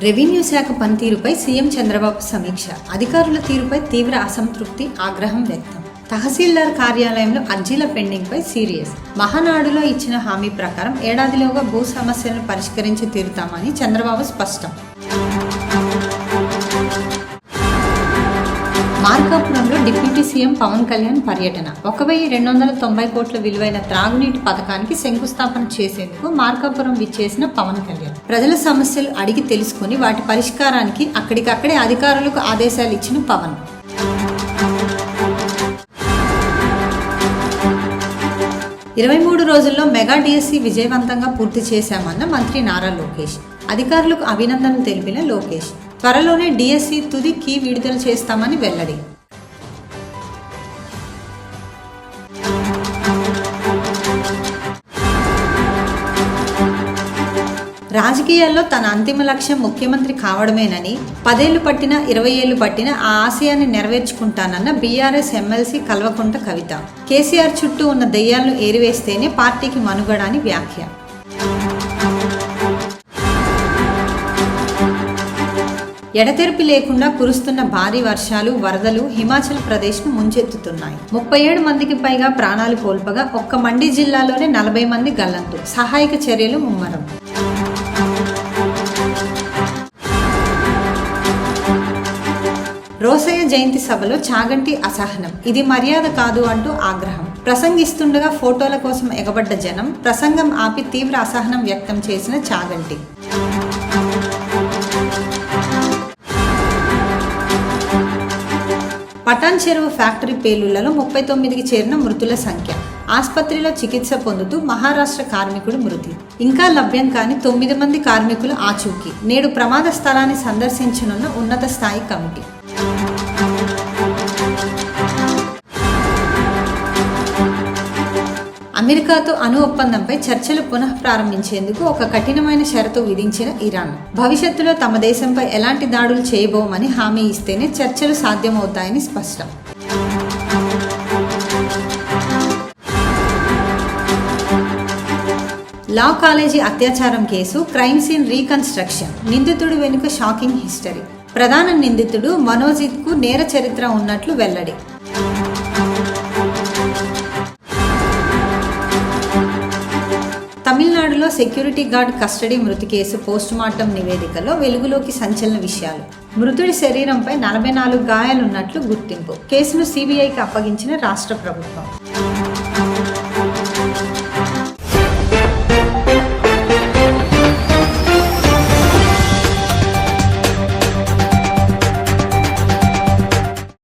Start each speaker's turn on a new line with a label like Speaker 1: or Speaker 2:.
Speaker 1: Revenue శాఖ పనితీరుపై CM Chandrababu సమీక్ష. అధికారుల తీరుపై తీవ్ర అసంతృప్తి, ఆగ్రహం వ్యక్తం. తహసీల్దార్ కార్యాలయంలో అర్జీల పెండింగ్పై సీరియస్. మహానాడులో ఇచ్చిన హామీ ప్రకారం ఏడాదిలోగా భూ సమస్యలను పరిష్కరించి తీరుతామని చంద్రబాబు స్పష్టం. మార్కాపురంలో డిప్యూటీ సీఎం పవన్ కళ్యాణ్ పర్యటన. 1290 కోట్ల విలువైన త్రాగునీటి పథకానికి శంకుస్థాపన చేసేందుకు మార్కాపురం విచ్చేసిన పవన్ కళ్యాణ్ ప్రజల సమస్యలు అడిగి తెలుసుకుని వాటి పరిష్కారానికి అక్కడికక్కడే అధికారులకు ఆదేశాలు ఇచ్చిన పవన్. ఇరవై 23 రోజుల్లో మెగా డిఎస్సి విజయవంతంగా పూర్తి చేశామన్న మంత్రి నారా లోకేష్. అధికారులకు అభినందనలు తెలిపిన లోకేష్ త్వరలోనే డిఎస్సి తుది కీ విడుదల చేస్తామని వెల్లడి. రాజకీయాల్లో తన అంతిమ లక్ష్యం ముఖ్యమంత్రి కావడమేనని, 10 ఏళ్లు పట్టినా 20 ఏళ్లు పట్టినా ఆ ఆశయాన్ని నెరవేర్చుకుంటానన్న బీఆర్ఎస్ ఎమ్మెల్సీ కల్వకుంట్ల కవిత. కేసీఆర్ చుట్టూ ఉన్న దెయ్యాలను ఏరివేస్తేనే పార్టీకి మనుగడ అని వ్యాఖ్య. ఎడతెరిపి లేకుండా కురుస్తున్న భారీ వర్షాలు, వరదలు హిమాచల్ ప్రదేశ్ను ముంచెత్తుతున్నాయి. 37 మందికి పైగా ప్రాణాలు కోల్పగా ఒక్క మండి జిల్లాలోనే 40 మంది గల్లంతు. సహాయక చర్యలు ముమ్మరం. రోసయ్య జయంతి సభలో చాగంటి అసహనం. ఇది మర్యాద కాదు అంటూ ఆగ్రహం. ప్రసంగిస్తుండగా ఫోటోల కోసం ఎగబడ్డ జనం. ప్రసంగం ఆపి తీవ్ర అసహనం వ్యక్తం చేసిన చాగంటి. పటాన్ చెరువు ఫ్యాక్టరీ పేలుళ్లలో 39కి చేరిన మృతుల సంఖ్య. ఆసుపత్రిలో చికిత్స పొందుతూ మహారాష్ట్ర కార్మికుడు మృతి. ఇంకా లభ్యం కాని 9 మంది కార్మికులు ఆచూకీ. నేడు ప్రమాద స్థలాన్ని సందర్శించనున్న ఉన్నత స్థాయి కమిటీ. అమెరికాతో అణు ఒప్పందంపై చర్చలు పునః ప్రారంభించేందుకు ఒక కఠినమైన షరతు విధించిన ఇరాన్. భవిష్యత్తులో తమ దేశంపై ఎలాంటి దాడులు చేయబోమని హామీ ఇస్తేనే చర్చలు సాధ్యమవుతాయని స్పష్టం. లా కాలేజీ అత్యాచారం కేసు క్రైమ్ సీన్ రీకన్స్ట్రక్షన్. నిందితుడి వెనుక షాకింగ్ హిస్టరీ. ప్రధాన నిందితుడు మనోజిత్కు నేర చరిత్ర ఉన్నట్లు వెల్లడి. తమిళనాడులో సెక్యూరిటీ గార్డ్ కస్టడీ మృతి కేసు పోస్టుమార్టం నివేదికలో వెలుగులోకి సంచలన విషయాలు. మృతుడి శరీరంపై 44 గాయాలున్నట్లు గుర్తింపు. కేసును సిబిఐకి అప్పగించిన రాష్ట్ర ప్రభుత్వం.